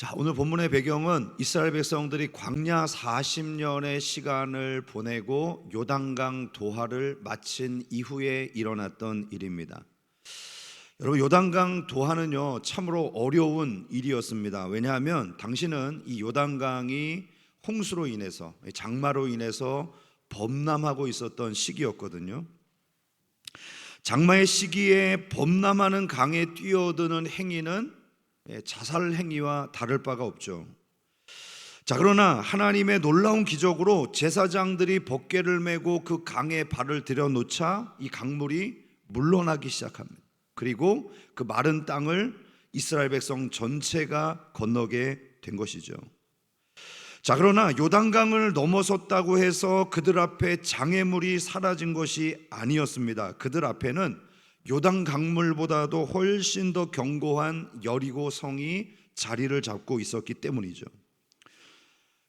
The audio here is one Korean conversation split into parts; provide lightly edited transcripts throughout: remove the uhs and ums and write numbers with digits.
자, 오늘 본문의 배경은 이스라엘 백성들이 광야 40년의 시간을 보내고 요단강 도하를 마친 이후에 일어났던 일입니다. 여러분, 요단강 도하는요 참으로 어려운 일이었습니다. 왜냐하면 당시는 이 요단강이 홍수로 인해서, 장마로 인해서 범람하고 있었던 시기였거든요. 장마의 시기에 범람하는 강에 뛰어드는 행위는 자살 행위와 다를 바가 없죠. 자, 그러나 하나님의 놀라운 기적으로 제사장들이 법궤를 메고 그 강에 발을 들여놓자 이 강물이 물러나기 시작합니다. 그리고 그 마른 땅을 이스라엘 백성 전체가 건너게 된 것이죠. 자, 그러나 요단강을 넘어섰다고 해서 그들 앞에 장애물이 사라진 것이 아니었습니다. 그들 앞에는 요단 강물보다도 훨씬 더 견고한 여리고 성이 자리를 잡고 있었기 때문이죠.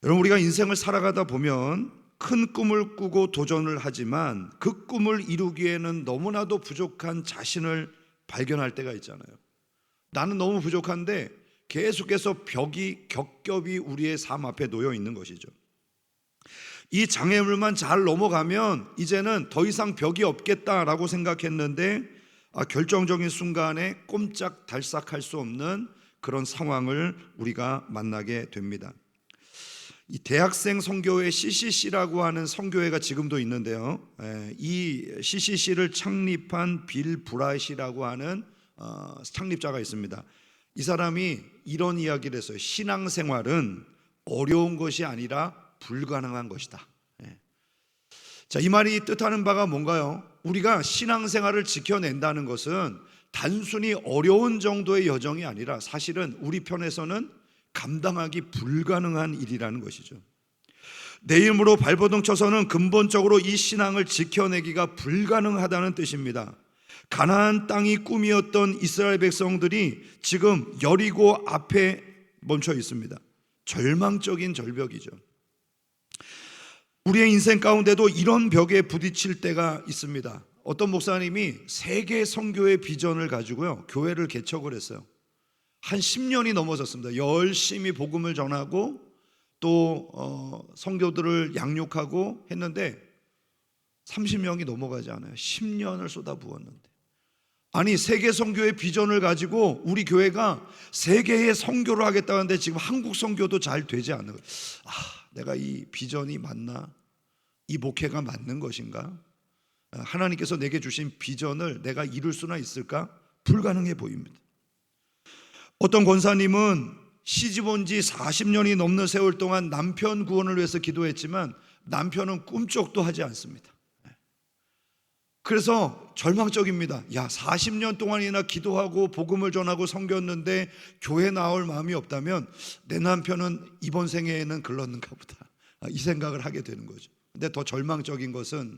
여러분, 우리가 인생을 살아가다 보면 큰 꿈을 꾸고 도전을 하지만 그 꿈을 이루기에는 너무나도 부족한 자신을 발견할 때가 있잖아요. 나는 너무 부족한데 계속해서 벽이 겹겹이 우리의 삶 앞에 놓여 있는 것이죠. 이 장애물만 잘 넘어가면 이제는 더 이상 벽이 없겠다라고 생각했는데 결정적인 순간에 꼼짝달싹할 수 없는 그런 상황을 우리가 만나게 됩니다. 이 대학생 선교회 CCC라고 하는 선교회가 지금도 있는데요, 이 CCC를 창립한 빌 브라이시라고 하는 창립자가 있습니다. 이 사람이 이런 이야기를 했어요. 신앙생활은 어려운 것이 아니라 불가능한 것이다. 자, 이 말이 뜻하는 바가 뭔가요? 우리가 신앙생활을 지켜낸다는 것은 단순히 어려운 정도의 여정이 아니라 사실은 우리 편에서는 감당하기 불가능한 일이라는 것이죠. 내 힘으로 발버둥 쳐서는 근본적으로 이 신앙을 지켜내기가 불가능하다는 뜻입니다. 가나안 땅이 꿈이었던 이스라엘 백성들이 지금 여리고 앞에 멈춰 있습니다. 절망적인 절벽이죠. 우리의 인생 가운데도 이런 벽에 부딪힐 때가 있습니다. 어떤 목사님이 세계 선교의 비전을 가지고요 교회를 개척을 했어요. 한 10년이 넘어졌습니다. 열심히 복음을 전하고 또 선교들을 양육하고 했는데 30명이 넘어가지 않아요. 10년을 쏟아부었는데, 아니 세계 선교의 비전을 가지고 우리 교회가 세계에 선교를 하겠다는데 지금 한국 선교도 잘 되지 않는 거예요. 내가 이 비전이 맞나? 이 목회가 맞는 것인가? 하나님께서 내게 주신 비전을 내가 이룰 수나 있을까? 불가능해 보입니다. 어떤 권사님은 시집 온 지 40년이 넘는 세월 동안 남편 구원을 위해서 기도했지만 남편은 꿈쩍도 하지 않습니다. 그래서 절망적입니다. 40년 동안이나 기도하고 복음을 전하고 섬겼는데 교회 나올 마음이 없다면 내 남편은 이번 생애에는 글렀는가 보다, 이 생각을 하게 되는 거죠. 근데 더 절망적인 것은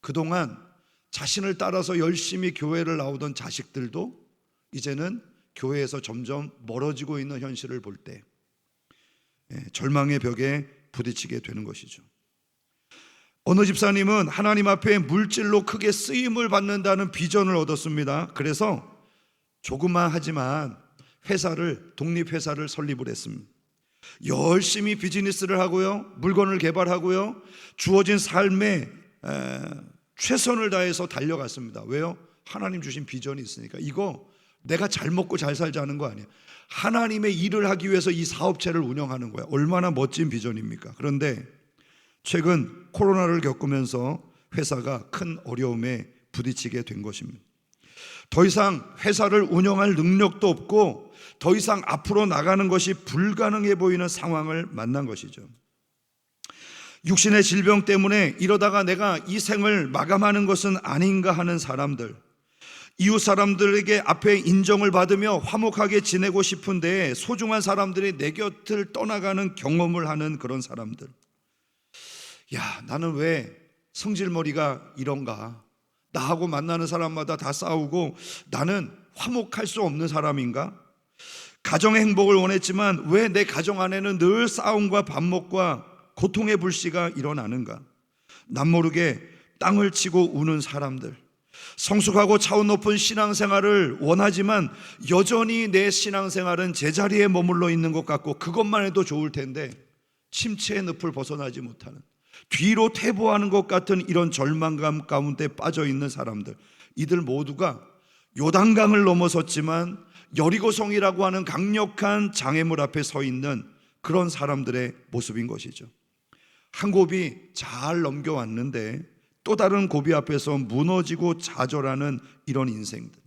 그동안 자신을 따라서 열심히 교회를 나오던 자식들도 이제는 교회에서 점점 멀어지고 있는 현실을 볼 때 절망의 벽에 부딪히게 되는 것이죠. 어느 집사님은 하나님 앞에 물질로 크게 쓰임을 받는다는 비전을 얻었습니다. 그래서 조그마하지만 독립회사를 설립을 했습니다. 열심히 비즈니스를 하고요, 물건을 개발하고요, 주어진 삶에 최선을 다해서 달려갔습니다. 왜요? 하나님 주신 비전이 있으니까. 이거 내가 잘 먹고 잘 살자는 거 아니에요. 하나님의 일을 하기 위해서 이 사업체를 운영하는 거야. 얼마나 멋진 비전입니까? 그런데 최근 코로나를 겪으면서 회사가 큰 어려움에 부딪히게 된 것입니다. 더 이상 회사를 운영할 능력도 없고 더 이상 앞으로 나가는 것이 불가능해 보이는 상황을 만난 것이죠. 육신의 질병 때문에 이러다가 내가 이 생을 마감하는 것은 아닌가 하는 사람들, 이웃 사람들에게 앞에 인정을 받으며 화목하게 지내고 싶은데 소중한 사람들이 내 곁을 떠나가는 경험을 하는 그런 사람들. 나는 왜 성질머리가 이런가? 나하고 만나는 사람마다 다 싸우고 나는 화목할 수 없는 사람인가? 가정의 행복을 원했지만 왜 내 가정 안에는 늘 싸움과 반목과 고통의 불씨가 일어나는가? 남모르게 땅을 치고 우는 사람들, 성숙하고 차원 높은 신앙생활을 원하지만 여전히 내 신앙생활은 제자리에 머물러 있는 것 같고 그것만 해도 좋을 텐데 침체의 늪을 벗어나지 못하는, 뒤로 퇴보하는 것 같은 이런 절망감 가운데 빠져 있는 사람들, 이들 모두가 요단강을 넘어섰지만 여리고성이라고 하는 강력한 장애물 앞에 서 있는 그런 사람들의 모습인 것이죠. 한 고비 잘 넘겨왔는데 또 다른 고비 앞에서 무너지고 좌절하는 이런 인생들.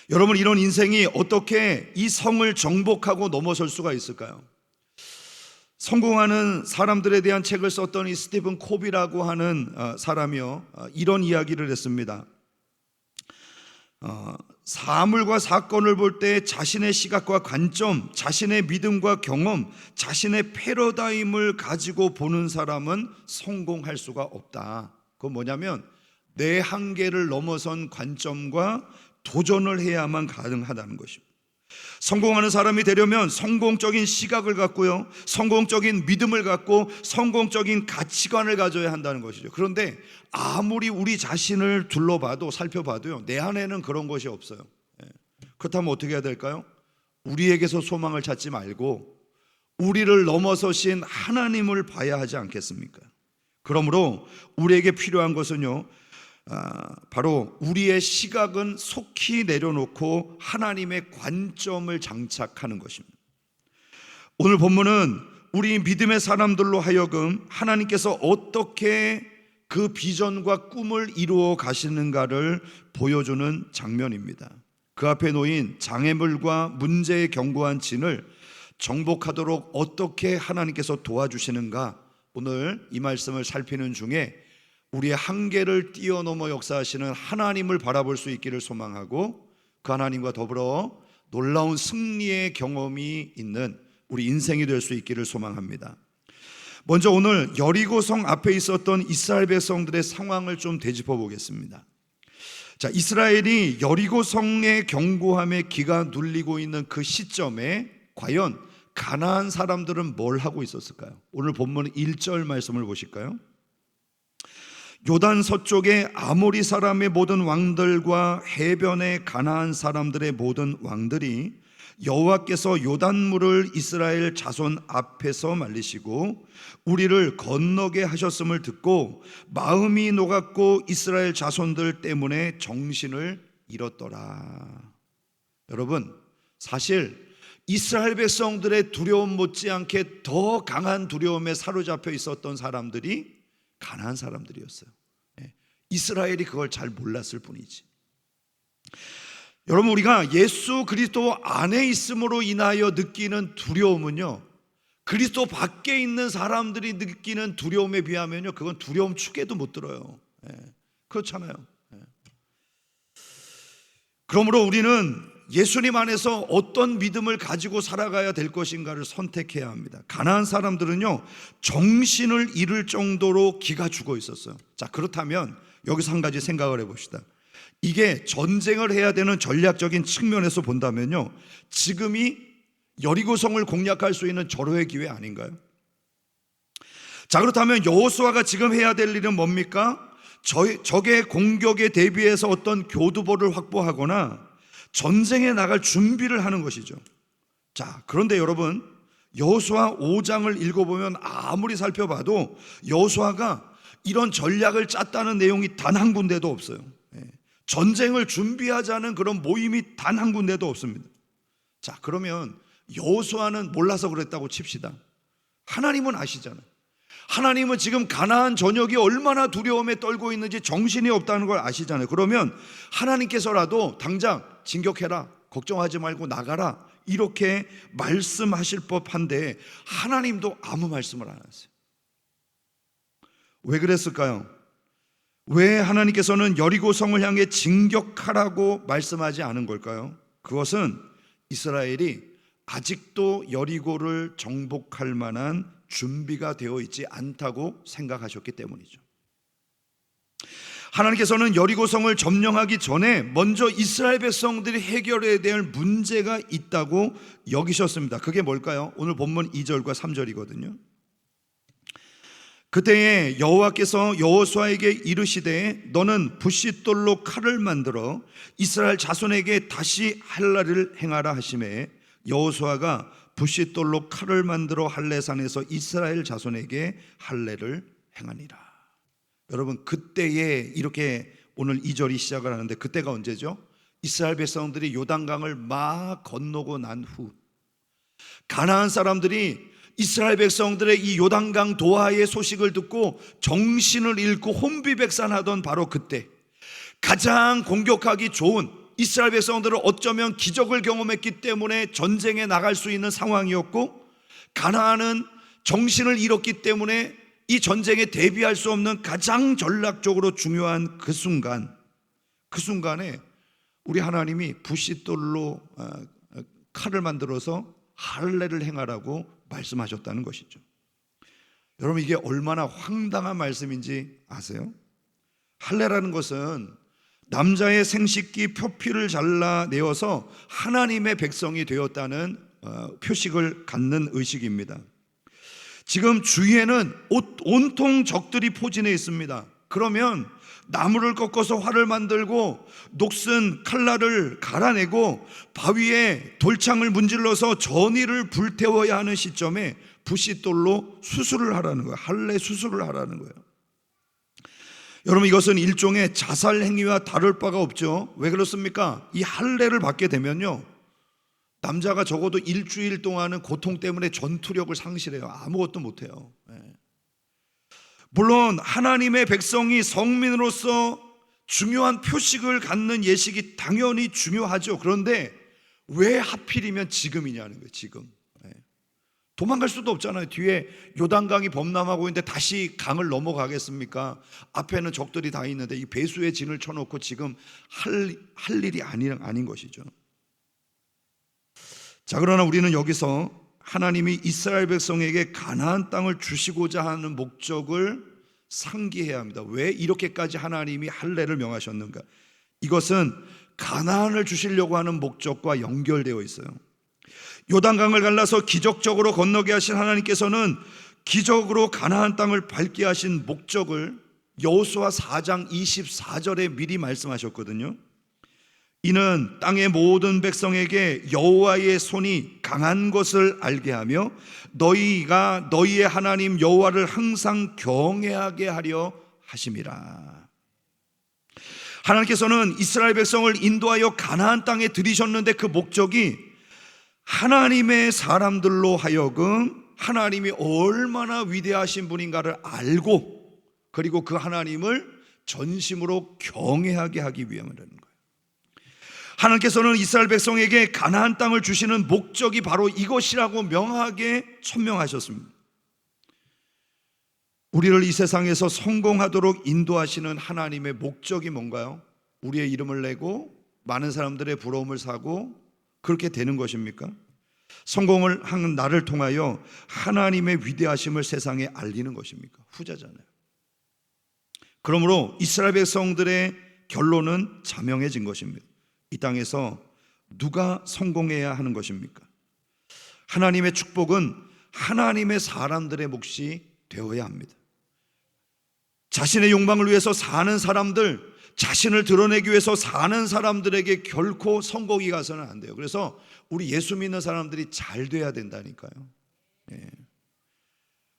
여러분, 이런 인생이 어떻게 이 성을 정복하고 넘어설 수가 있을까요? 성공하는 사람들에 대한 책을 썼던 이 스티븐 코비라고 하는 사람이요, 이런 이야기를 했습니다. 사물과 사건을 볼 때 자신의 시각과 관점, 자신의 믿음과 경험, 자신의 패러다임을 가지고 보는 사람은 성공할 수가 없다. 그건 뭐냐면 내 한계를 넘어선 관점과 도전을 해야만 가능하다는 것입니다. 성공하는 사람이 되려면 성공적인 시각을 갖고요, 성공적인 믿음을 갖고 성공적인 가치관을 가져야 한다는 것이죠. 그런데 아무리 우리 자신을 둘러봐도, 살펴봐도요, 내 안에는 그런 것이 없어요. 그렇다면 어떻게 해야 될까요? 우리에게서 소망을 찾지 말고 우리를 넘어서신 하나님을 봐야 하지 않겠습니까? 그러므로 우리에게 필요한 것은요, 바로 우리의 시각은 속히 내려놓고 하나님의 관점을 장착하는 것입니다. 오늘 본문은 우리 믿음의 사람들로 하여금 하나님께서 어떻게 그 비전과 꿈을 이루어 가시는가를 보여주는 장면입니다. 그 앞에 놓인 장애물과 문제의 견고한 진을 정복하도록 어떻게 하나님께서 도와주시는가, 오늘 이 말씀을 살피는 중에 우리의 한계를 뛰어넘어 역사하시는 하나님을 바라볼 수 있기를 소망하고, 그 하나님과 더불어 놀라운 승리의 경험이 있는 우리 인생이 될 수 있기를 소망합니다. 먼저 오늘 여리고성 앞에 있었던 이스라엘 백성들의 상황을 좀 되짚어 보겠습니다. 자, 이스라엘이 여리고성의 견고함에 기가 눌리고 있는 그 시점에 과연 가나안 사람들은 뭘 하고 있었을까요? 오늘 본문 1절 말씀을 보실까요? 요단 서쪽의 아모리 사람의 모든 왕들과 해변의 가나안 사람들의 모든 왕들이 여호와께서 요단물을 이스라엘 자손 앞에서 말리시고 우리를 건너게 하셨음을 듣고 마음이 녹았고 이스라엘 자손들 때문에 정신을 잃었더라. 여러분, 사실 이스라엘 백성들의 두려움 못지않게 더 강한 두려움에 사로잡혀 있었던 사람들이 가나안 사람들이었어요. 이스라엘이 그걸 잘 몰랐을 뿐이지. 여러분, 우리가 예수 그리스도 안에 있음으로 인하여 느끼는 두려움은요, 그리스도 밖에 있는 사람들이 느끼는 두려움에 비하면요, 그건 두려움 축에도 못 들어요. 그렇잖아요. 그러므로 우리는 예수님 안에서 어떤 믿음을 가지고 살아가야 될 것인가를 선택해야 합니다. 가나안 사람들은요, 정신을 잃을 정도로 기가 죽어 있었어요. 자, 그렇다면 여기서 한 가지 생각을 해봅시다. 이게 전쟁을 해야 되는 전략적인 측면에서 본다면요, 지금이 여리고성을 공략할 수 있는 절호의 기회 아닌가요? 자, 그렇다면 여호수아가 지금 해야 될 일은 뭡니까? 적의 공격에 대비해서 어떤 교두보를 확보하거나 전쟁에 나갈 준비를 하는 것이죠. 자, 그런데 여러분, 여호수아 5장을 읽어보면 아무리 살펴봐도 여호수아가 이런 전략을 짰다는 내용이 단 한 군데도 없어요. 전쟁을 준비하자는 그런 모임이 단 한 군데도 없습니다. 자, 그러면 여호수아는 몰라서 그랬다고 칩시다. 하나님은 아시잖아요. 하나님은 지금 가나안 전역이 얼마나 두려움에 떨고 있는지 정신이 없다는 걸 아시잖아요. 그러면 하나님께서라도 당장 진격해라, 걱정하지 말고 나가라, 이렇게 말씀하실 법한데 하나님도 아무 말씀을 안 하세요. 왜 그랬을까요? 왜 하나님께서는 여리고성을 향해 진격하라고 말씀하지 않은 걸까요? 그것은 이스라엘이 아직도 여리고를 정복할 만한 준비가 되어 있지 않다고 생각하셨기 때문이죠. 하나님께서는 여리고성을 점령하기 전에 먼저 이스라엘 백성들이 해결해야 될 문제가 있다고 여기셨습니다. 그게 뭘까요? 오늘 본문 2절과 3절이거든요. 그때에 여호와께서 여호수아에게 이르시되 너는 부싯돌로 칼을 만들어 이스라엘 자손에게 다시 할례를 행하라 하시매 여호수아가 부싯돌로 칼을 만들어 할례산에서 이스라엘 자손에게 할례를 행하니라. 여러분, 그때에 이렇게 오늘 2절이 시작을 하는데 그때가 언제죠? 이스라엘 백성들이 요단강을 막 건너고 난 후, 가나안 사람들이 이스라엘 백성들의 이 요단강 도하의 소식을 듣고 정신을 잃고 혼비백산하던 바로 그때, 가장 공격하기 좋은, 이스라엘 백성들은 어쩌면 기적을 경험했기 때문에 전쟁에 나갈 수 있는 상황이었고, 가나안은 정신을 잃었기 때문에 이 전쟁에 대비할 수 없는 가장 전략적으로 중요한 그 순간에 우리 하나님이 부싯돌로 칼을 만들어서 할례를 행하라고 말씀하셨다는 것이죠. 여러분, 이게 얼마나 황당한 말씀인지 아세요? 할례라는 것은 남자의 생식기 표피를 잘라내어서 하나님의 백성이 되었다는 표식을 갖는 의식입니다. 지금 주위에는 온통 적들이 포진해 있습니다. 그러면 나무를 꺾어서 활을 만들고 녹슨 칼날을 갈아내고 바위에 돌창을 문질러서 전의를 불태워야 하는 시점에 부싯돌로 수술을 하라는 거예요. 할례 수술을 하라는 거예요. 여러분, 이것은 일종의 자살 행위와 다를 바가 없죠. 왜 그렇습니까? 이 할례를 받게 되면요, 남자가 적어도 일주일 동안은 고통 때문에 전투력을 상실해요. 아무것도 못해요. 물론 하나님의 백성이 성민으로서 중요한 표식을 갖는 예식이 당연히 중요하죠. 그런데 왜 하필이면 지금이냐는 거예요. 지금 도망갈 수도 없잖아요. 뒤에 요단강이 범람하고 있는데 다시 강을 넘어가겠습니까? 앞에는 적들이 다 있는데 이 배수의 진을 쳐놓고 지금 할 일이 아닌 것이죠. 자, 그러나 우리는 여기서 하나님이 이스라엘 백성에게 가나안 땅을 주시고자 하는 목적을 상기해야 합니다. 왜 이렇게까지 하나님이 할례를 명하셨는가? 이것은 가나안을 주시려고 하는 목적과 연결되어 있어요. 요단강을 갈라서 기적적으로 건너게 하신 하나님께서는 기적으로 가나안 땅을 밟게 하신 목적을 여호수아 4장 24절에 미리 말씀하셨거든요. 이는 땅의 모든 백성에게 여호와의 손이 강한 것을 알게 하며 너희가 너희의 하나님 여호와를 항상 경외하게 하려 하심이라. 하나님께서는 이스라엘 백성을 인도하여 가나안 땅에 들이셨는데 그 목적이 하나님의 사람들로 하여금 하나님이 얼마나 위대하신 분인가를 알고, 그리고 그 하나님을 전심으로 경외하게 하기 위함이라는 거예요. 하나님께서는 이스라엘 백성에게 가나안 땅을 주시는 목적이 바로 이것이라고 명하게 천명하셨습니다. 우리를 이 세상에서 성공하도록 인도하시는 하나님의 목적이 뭔가요? 우리의 이름을 내고 많은 사람들의 부러움을 사고 그렇게 되는 것입니까? 성공을 하는 나를 통하여 하나님의 위대하심을 세상에 알리는 것입니까? 후자잖아요. 그러므로 이스라엘 백성들의 결론은 자명해진 것입니다. 이 땅에서 누가 성공해야 하는 것입니까? 하나님의 축복은 하나님의 사람들의 몫이 되어야 합니다. 자신의 욕망을 위해서 사는 사람들, 자신을 드러내기 위해서 사는 사람들에게 결코 성공이 가서는 안 돼요. 그래서 우리 예수 믿는 사람들이 잘 돼야 된다니까요.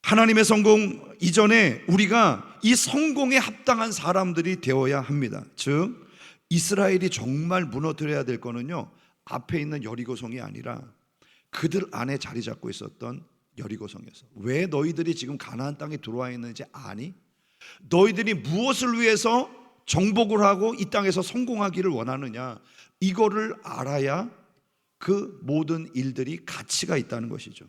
하나님의 성공 이전에 우리가 이 성공에 합당한 사람들이 되어야 합니다. 즉 이스라엘이 정말 무너뜨려야 될 거는요, 앞에 있는 여리고성이 아니라 그들 안에 자리 잡고 있었던 여리고성에서. 왜 너희들이 지금 가나안 땅에 들어와 있는지 아니? 너희들이 무엇을 위해서 정복을 하고 이 땅에서 성공하기를 원하느냐, 이거를 알아야 그 모든 일들이 가치가 있다는 것이죠.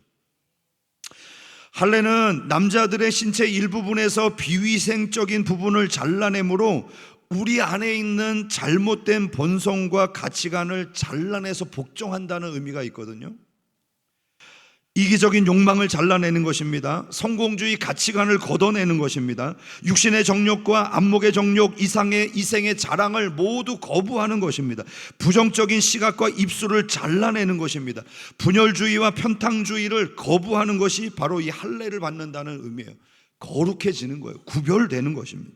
할례는 남자들의 신체 일부분에서 비위생적인 부분을 잘라내므로 우리 안에 있는 잘못된 본성과 가치관을 잘라내서 복종한다는 의미가 있거든요. 이기적인 욕망을 잘라내는 것입니다. 성공주의 가치관을 걷어내는 것입니다. 육신의 정욕과 안목의 정욕, 이생의 자랑을 모두 거부하는 것입니다. 부정적인 시각과 입술을 잘라내는 것입니다. 분열주의와 편탕주의를 거부하는 것이 바로 이 할례를 받는다는 의미예요. 거룩해지는 거예요. 구별되는 것입니다.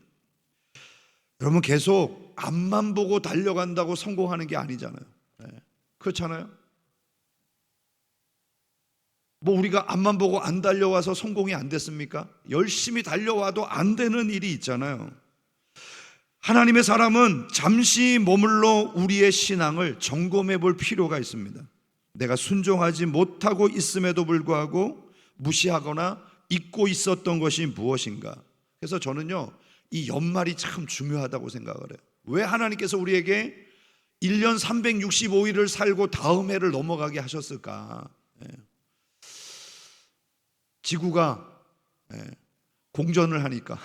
여러분, 계속 앞만 보고 달려간다고 성공하는 게 아니잖아요. 그렇잖아요. 뭐 우리가 앞만 보고 안 달려와서 성공이 안 됐습니까? 열심히 달려와도 안 되는 일이 있잖아요. 하나님의 사람은 잠시 머물러 우리의 신앙을 점검해 볼 필요가 있습니다. 내가 순종하지 못하고 있음에도 불구하고 무시하거나 잊고 있었던 것이 무엇인가? 그래서 저는요, 이 연말이 참 중요하다고 생각을 해요. 왜 하나님께서 우리에게 1년 365일을 살고 다음 해를 넘어가게 하셨을까? 지구가 공전을 하니까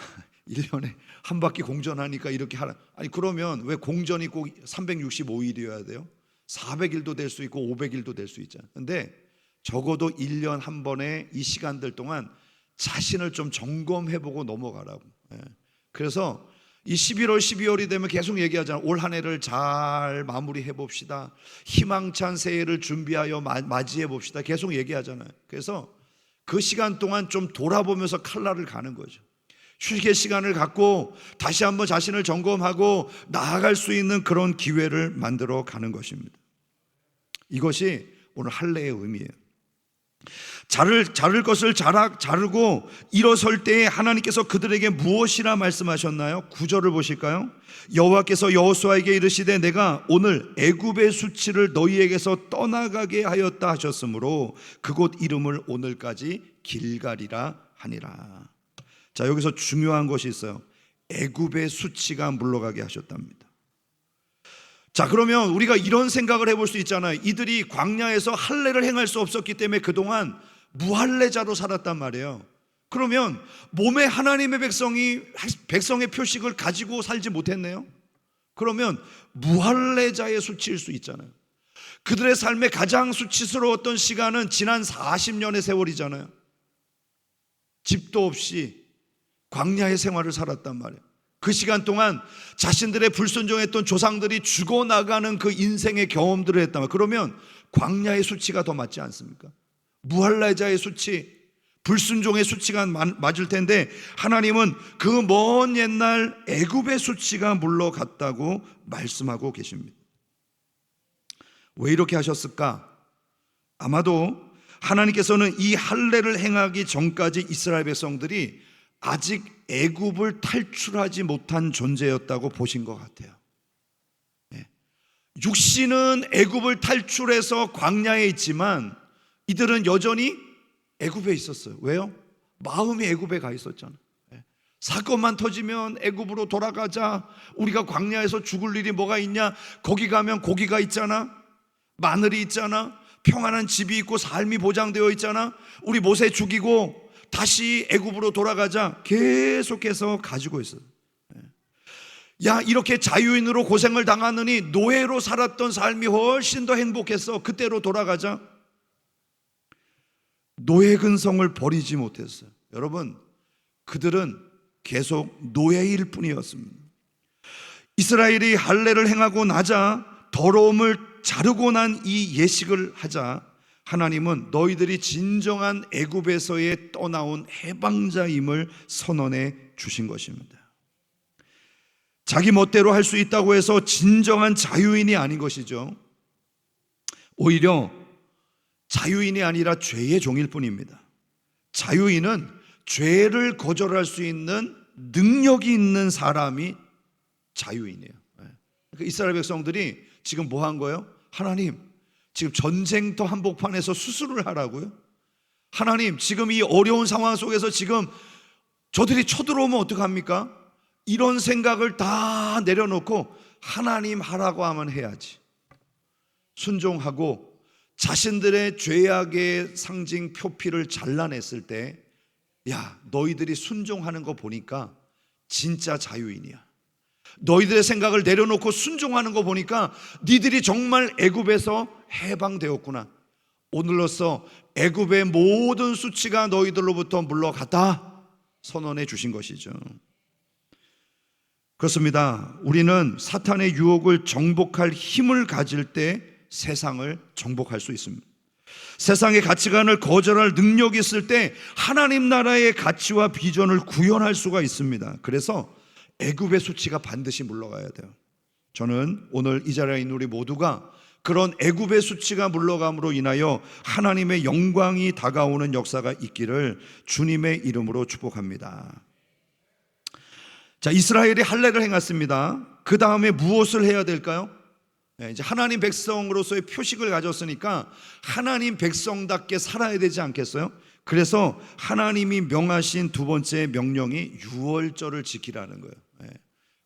1년에 한 바퀴 공전하니까 이렇게 하라. 아니, 그러면 왜 공전이 꼭 365일이어야 돼요? 400일도 될 수 있고 500일도 될 수 있잖아요. 근데 적어도 1년 한 번에 이 시간들 동안 자신을 좀 점검해보고 넘어가라고. 그래서 이 11월 12월이 되면 계속 얘기하잖아요. 올 한 해를 잘 마무리해 봅시다. 희망찬 새해를 준비하여 맞이해 봅시다. 계속 얘기하잖아요. 그래서 그 시간 동안 좀 돌아보면서 칼날을 가는 거죠. 휴식의 시간을 갖고 다시 한번 자신을 점검하고 나아갈 수 있는 그런 기회를 만들어 가는 것입니다. 이것이 오늘 할례의 의미예요. 자를 것을 자르고 일어설 때에 하나님께서 그들에게 무엇이라 말씀하셨나요? 9절을 보실까요? 여호와께서 여호수아에게 이르시되 내가 오늘 애굽의 수치를 너희에게서 떠나가게 하였다 하셨으므로 그곳 이름을 오늘까지 길갈이라 하니라. 자, 여기서 중요한 것이 있어요. 애굽의 수치가 물러가게 하셨답니다. 자, 그러면 우리가 이런 생각을 해볼 수 있잖아요. 이들이 광야에서 할례를 행할 수 없었기 때문에 그동안 무할례자로 살았단 말이에요. 그러면 몸에 하나님의 백성의 표식을 가지고 살지 못했네요. 그러면 무할례자의 수치일 수 있잖아요. 그들의 삶에 가장 수치스러웠던 시간은 지난 40년의 세월이잖아요. 집도 없이 광야의 생활을 살았단 말이에요. 그 시간 동안 자신들의 불순종했던 조상들이 죽어나가는 그 인생의 경험들을 했단 말이에요. 그러면 광야의 수치가 더 맞지 않습니까? 무할례자의 수치, 불순종의 수치가 맞을 텐데 하나님은 그 먼 옛날 애굽의 수치가 물러갔다고 말씀하고 계십니다. 왜 이렇게 하셨을까? 아마도 하나님께서는 이 할례를 행하기 전까지 이스라엘 백성들이 아직 애굽을 탈출하지 못한 존재였다고 보신 것 같아요. 육신은 애굽을 탈출해서 광야에 있지만 이들은 여전히 애굽에 있었어요. 왜요? 마음이 애굽에 가 있었잖아요. 사건만 터지면 애굽으로 돌아가자. 우리가 광야에서 죽을 일이 뭐가 있냐? 거기 가면 고기가 있잖아, 마늘이 있잖아, 평안한 집이 있고 삶이 보장되어 있잖아. 우리 모세 죽이고 다시 애굽으로 돌아가자. 계속해서 가지고 있어요. 야, 이렇게 자유인으로 고생을 당하느니 노예로 살았던 삶이 훨씬 더 행복했어. 그때로 돌아가자. 노예 근성을 버리지 못했어요. 여러분, 그들은 계속 노예일 뿐이었습니다. 이스라엘이 할례를 행하고 나자 더러움을 자르고 난 이 예식을 하자 하나님은 너희들이 진정한 애굽에서의 떠나온 해방자임을 선언해 주신 것입니다. 자기 멋대로 할 수 있다고 해서 진정한 자유인이 아닌 것이죠. 오히려 자유인이 아니라 죄의 종일 뿐입니다. 자유인은 죄를 거절할 수 있는 능력이 있는 사람이 자유인이에요. 이스라엘 백성들이 지금 뭐 한 거예요? 하나님, 지금 전쟁터 한복판에서 수술을 하라고요? 하나님, 지금 이 어려운 상황 속에서 지금 저들이 쳐들어오면 어떡합니까? 이런 생각을 다 내려놓고 하나님 하라고 하면 해야지. 순종하고 자신들의 죄악의 상징 표피를 잘라냈을 때, 야, 너희들이 순종하는 거 보니까 진짜 자유인이야. 너희들의 생각을 내려놓고 순종하는 거 보니까 니들이 정말 애굽에서 해방되었구나. 오늘로써 애굽의 모든 수치가 너희들로부터 물러갔다 선언해 주신 것이죠. 그렇습니다. 우리는 사탄의 유혹을 정복할 힘을 가질 때 세상을 정복할 수 있습니다. 세상의 가치관을 거절할 능력이 있을 때 하나님 나라의 가치와 비전을 구현할 수가 있습니다. 그래서 애굽의 수치가 반드시 물러가야 돼요. 저는 오늘 이 자리에 있는 우리 모두가 그런 애굽의 수치가 물러감으로 인하여 하나님의 영광이 다가오는 역사가 있기를 주님의 이름으로 축복합니다. 자, 이스라엘이 할례를 행했습니다. 그 다음에 무엇을 해야 될까요? 이제 하나님 백성으로서의 표식을 가졌으니까 하나님 백성답게 살아야 되지 않겠어요? 그래서 하나님이 명하신 두 번째 명령이 유월절을 지키라는 거예요.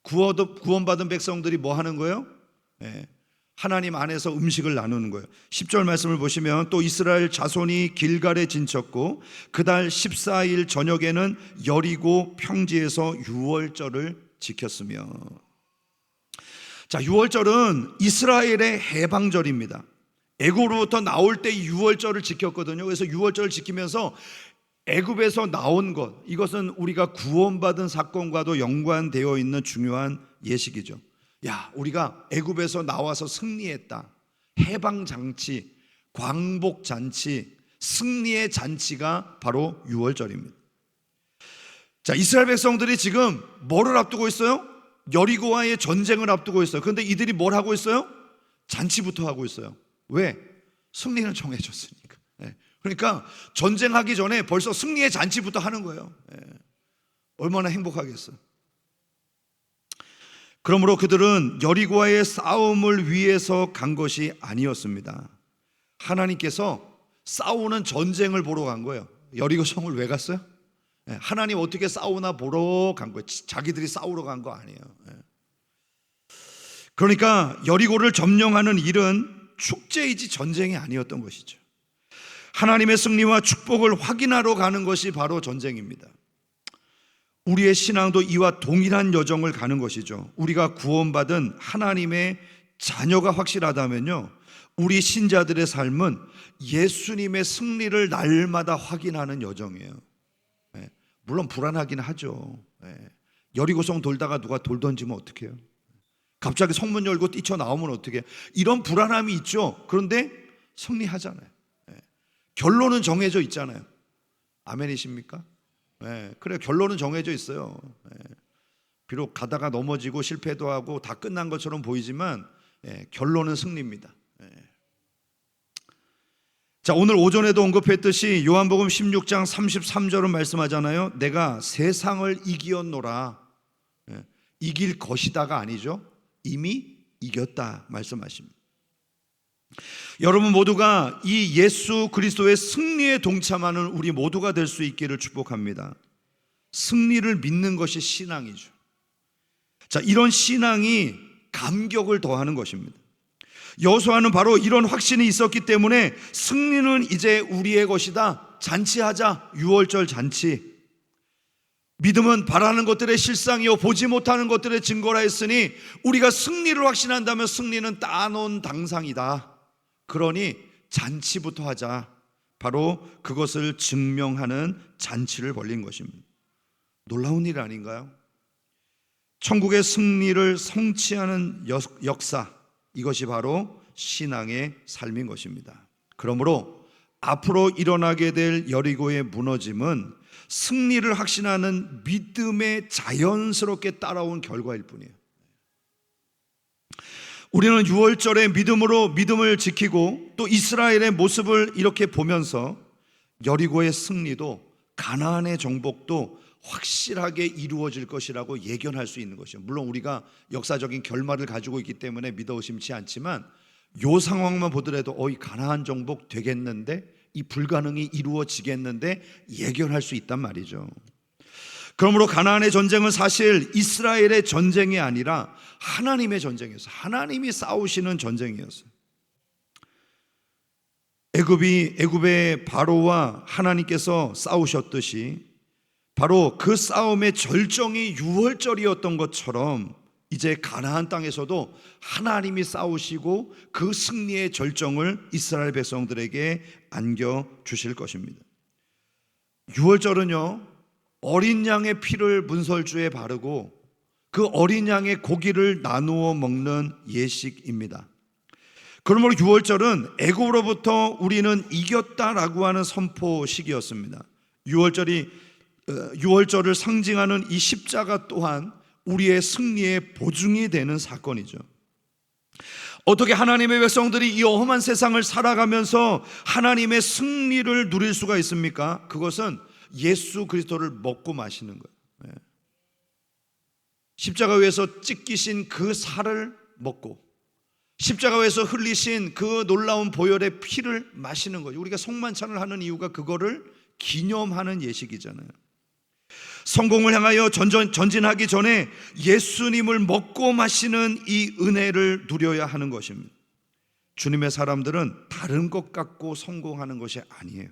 구원받은 백성들이 뭐 하는 거예요? 하나님 안에서 음식을 나누는 거예요. 10절 말씀을 보시면 또 이스라엘 자손이 길갈에 진쳤고 그달 14일 저녁에는 여리고 평지에서 유월절을 지켰으며. 자, 유월절은 이스라엘의 해방절입니다. 애굽으로부터 나올 때 유월절을 지켰거든요. 그래서 유월절을 지키면서 애굽에서 나온 것, 이것은 우리가 구원받은 사건과도 연관되어 있는 중요한 예식이죠. 야, 우리가 애굽에서 나와서 승리했다. 해방잔치, 광복잔치, 승리의 잔치가 바로 유월절입니다. 자, 이스라엘 백성들이 지금 뭐를 앞두고 있어요? 여리고와의 전쟁을 앞두고 있어요. 그런데 이들이 뭘 하고 있어요? 잔치부터 하고 있어요. 왜? 승리는 정해졌으니까. 그러니까 전쟁하기 전에 벌써 승리의 잔치부터 하는 거예요. 얼마나 행복하겠어요. 그러므로 그들은 여리고와의 싸움을 위해서 간 것이 아니었습니다. 하나님께서 싸우는 전쟁을 보러 간 거예요. 여리고 성을 왜 갔어요? 하나님 어떻게 싸우나 보러 간 거예요. 자기들이 싸우러 간 거 아니에요. 그러니까 여리고를 점령하는 일은 축제이지 전쟁이 아니었던 것이죠. 하나님의 승리와 축복을 확인하러 가는 것이 바로 전쟁입니다. 우리의 신앙도 이와 동일한 여정을 가는 것이죠. 우리가 구원받은 하나님의 자녀가 확실하다면요, 우리 신자들의 삶은 예수님의 승리를 날마다 확인하는 여정이에요. 물론 불안하긴 하죠. 여리고성 돌다가 누가 돌 던지면 어떡해요? 갑자기 성문 열고 뛰쳐나오면 어떡해요? 이런 불안함이 있죠. 그런데 승리하잖아요. 결론은 정해져 있잖아요. 아멘이십니까? 그래, 결론은 정해져 있어요. 비록 가다가 넘어지고 실패도 하고 다 끝난 것처럼 보이지만 결론은 승리입니다. 자, 오늘 오전에도 언급했듯이 요한복음 16장 33절은 말씀하잖아요. 내가 세상을 이기었노라. 이길 것이다가 아니죠. 이미 이겼다 말씀하십니다. 여러분 모두가 이 예수 그리스도의 승리에 동참하는 우리 모두가 될 수 있기를 축복합니다. 승리를 믿는 것이 신앙이죠. 자, 이런 신앙이 감격을 더하는 것입니다. 여호수아는 바로 이런 확신이 있었기 때문에 승리는 이제 우리의 것이다. 잔치하자. 유월절 잔치. 믿음은 바라는 것들의 실상이요 보지 못하는 것들의 증거라 했으니 우리가 승리를 확신한다면 승리는 따놓은 당상이다. 그러니 잔치부터 하자. 바로 그것을 증명하는 잔치를 벌린 것입니다. 놀라운 일 아닌가요? 천국의 승리를 성취하는 역사, 이것이 바로 신앙의 삶인 것입니다. 그러므로 앞으로 일어나게 될 여리고의 무너짐은 승리를 확신하는 믿음에 자연스럽게 따라온 결과일 뿐이에요. 우리는 유월절에 믿음으로 믿음을 지키고 또 이스라엘의 모습을 이렇게 보면서 여리고의 승리도 가나안의 정복도 확실하게 이루어질 것이라고 예견할 수 있는 것이죠. 물론 우리가 역사적인 결말을 가지고 있기 때문에 믿어 의심치 않지만 이 상황만 보더라도 이 가나안 정복 되겠는데, 이 불가능이 이루어지겠는데 예견할 수 있단 말이죠. 그러므로 가나안의 전쟁은 사실 이스라엘의 전쟁이 아니라 하나님의 전쟁이었어요. 하나님이 싸우시는 전쟁이었어요. 애굽의 바로와 하나님께서 싸우셨듯이 바로 그 싸움의 절정이 유월절이었던 것처럼 이제 가나안 땅에서도 하나님이 싸우시고 그 승리의 절정을 이스라엘 백성들에게 안겨주실 것입니다. 유월절은요, 어린 양의 피를 문설주에 바르고 그 어린 양의 고기를 나누어 먹는 예식입니다. 그러므로 6월절은 애굽으로부터 우리는 이겼다라고 하는 선포식이었습니다. 6월절을 상징하는 이 십자가 또한 우리의 승리의 보증이 되는 사건이죠. 어떻게 하나님의 백성들이 이 험한 세상을 살아가면서 하나님의 승리를 누릴 수가 있습니까? 그것은 예수 그리스도를 먹고 마시는 거예요. 십자가 위에서 찢기신 그 살을 먹고 십자가 위에서 흘리신 그 놀라운 보혈의 피를 마시는 거죠. 우리가 성만찬을 하는 이유가 그거를 기념하는 예식이잖아요. 성공을 향하여 전진하기 전에 예수님을 먹고 마시는 이 은혜를 누려야 하는 것입니다. 주님의 사람들은 다른 것 갖고 성공하는 것이 아니에요.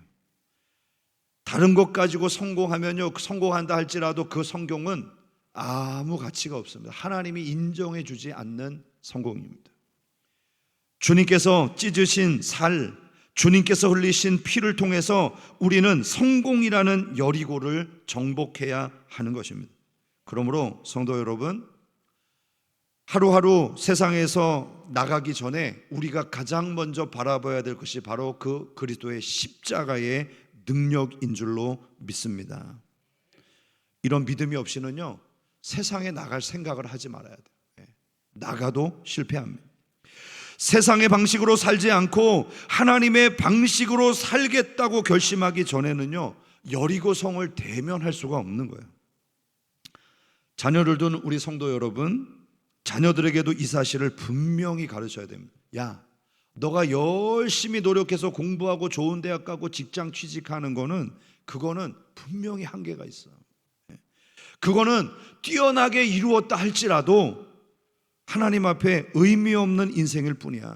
다른 것 가지고 성공하면요, 성공한다 할지라도 그 성공은 아무 가치가 없습니다. 하나님이 인정해 주지 않는 성공입니다. 주님께서 찢으신 살, 주님께서 흘리신 피를 통해서 우리는 성공이라는 여리고를 정복해야 하는 것입니다. 그러므로 성도 여러분, 하루하루 세상에서 나가기 전에 우리가 가장 먼저 바라봐야 될 것이 바로 그 그리스도의 십자가의 능력인 줄로 믿습니다. 이런 믿음이 없이는요, 세상에 나갈 생각을 하지 말아야 돼요. 나가도 실패합니다. 세상의 방식으로 살지 않고 하나님의 방식으로 살겠다고 결심하기 전에는요, 여리고성을 대면할 수가 없는 거예요. 자녀를 둔 우리 성도 여러분, 자녀들에게도 이 사실을 분명히 가르쳐야 됩니다. 야, 너가 열심히 노력해서 공부하고 좋은 대학 가고 직장 취직하는 거는 그거는 분명히 한계가 있어. 그거는 뛰어나게 이루었다 할지라도 하나님 앞에 의미 없는 인생일 뿐이야.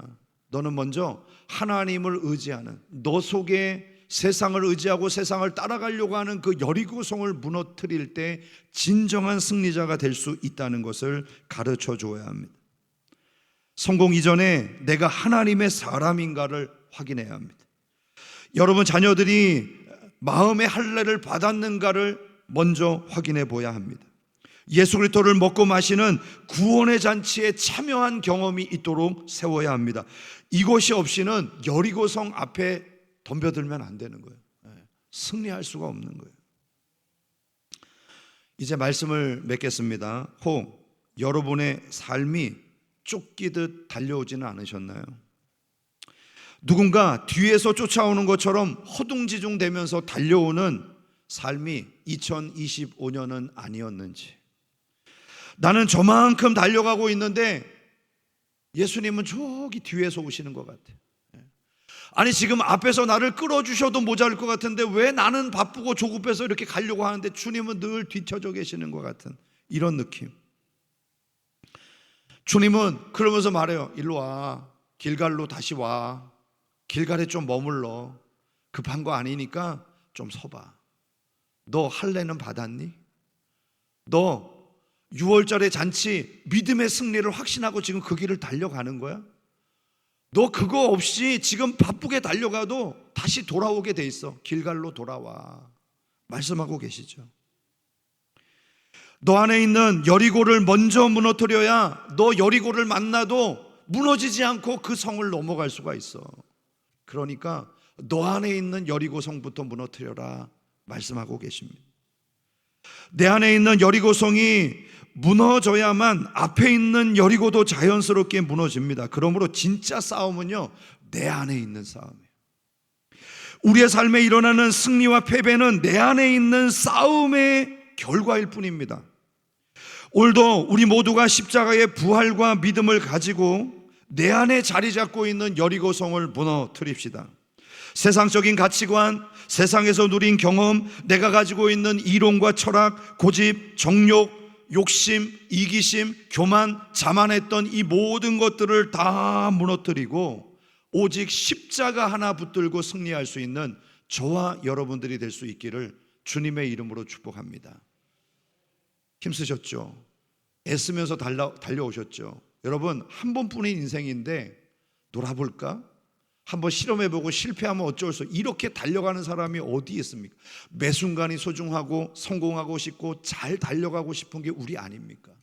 너는 먼저 하나님을 의지하는, 너 속에 세상을 의지하고 세상을 따라가려고 하는 그 여리고성을 무너뜨릴 때 진정한 승리자가 될 수 있다는 것을 가르쳐 줘야 합니다. 성공 이전에 내가 하나님의 사람인가를 확인해야 합니다. 여러분 자녀들이 마음의 할례를 받았는가를 먼저 확인해 보아야 합니다. 예수 그리스도를 먹고 마시는 구원의 잔치에 참여한 경험이 있도록 세워야 합니다. 이것이 없이는 여리고성 앞에 덤벼들면 안 되는 거예요. 승리할 수가 없는 거예요. 이제 말씀을 맺겠습니다. 혹 여러분의 삶이 쫓기듯 달려오지는 않으셨나요? 누군가 뒤에서 쫓아오는 것처럼 허둥지둥 되면서 달려오는 삶이 2025년은 아니었는지, 나는 저만큼 달려가고 있는데 예수님은 저기 뒤에서 오시는 것 같아. 아니 지금 앞에서 나를 끌어주셔도 모자랄 것 같은데 왜 나는 바쁘고 조급해서 이렇게 가려고 하는데 주님은 늘 뒤쳐져 계시는 것 같은 이런 느낌. 주님은 그러면서 말해요. 일로 와, 길갈로 다시 와, 길갈에 좀 머물러. 급한 거 아니니까 좀 서봐. 너 할례는 받았니? 너 6월절의 잔치 믿음의 승리를 확신하고 지금 그 길을 달려가는 거야? 너 그거 없이 지금 바쁘게 달려가도 다시 돌아오게 돼 있어. 길갈로 돌아와. 말씀하고 계시죠. 너 안에 있는 여리고를 먼저 무너뜨려야 너 여리고를 만나도 무너지지 않고 그 성을 넘어갈 수가 있어. 그러니까 너 안에 있는 여리고 성부터 무너뜨려라 말씀하고 계십니다. 내 안에 있는 여리고성이 무너져야만 앞에 있는 여리고도 자연스럽게 무너집니다. 그러므로 진짜 싸움은요, 내 안에 있는 싸움이에요. 우리의 삶에 일어나는 승리와 패배는 내 안에 있는 싸움의 결과일 뿐입니다. 오늘도 우리 모두가 십자가의 부활과 믿음을 가지고 내 안에 자리 잡고 있는 여리고성을 무너뜨립시다. 세상적인 가치관, 세상에서 누린 경험, 내가 가지고 있는 이론과 철학, 고집, 정욕, 욕심, 이기심, 교만, 자만했던 이 모든 것들을 다 무너뜨리고 오직 십자가 하나 붙들고 승리할 수 있는 저와 여러분들이 될 수 있기를 주님의 이름으로 축복합니다. 힘쓰셨죠? 애쓰면서 달려오셨죠? 여러분, 한 번뿐인 인생인데 놀아볼까? 한번 실험해보고 실패하면 어쩔 수 없어. 이렇게 달려가는 사람이 어디 있습니까? 매 순간이 소중하고 성공하고 싶고 잘 달려가고 싶은 게 우리 아닙니까?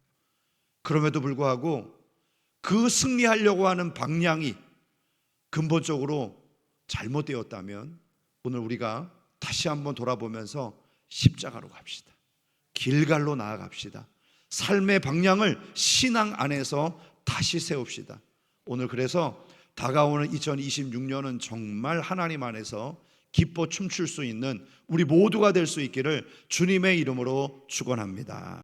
그럼에도 불구하고 그 승리하려고 하는 방향이 근본적으로 잘못되었다면 오늘 우리가 다시 한번 돌아보면서 십자가로 갑시다. 길갈로 나아갑시다. 삶의 방향을 신앙 안에서 다시 세웁시다. 오늘 그래서 다가오는 2026년은 정말 하나님 안에서 기뻐 춤출 수 있는 우리 모두가 될 수 있기를 주님의 이름으로 축원합니다.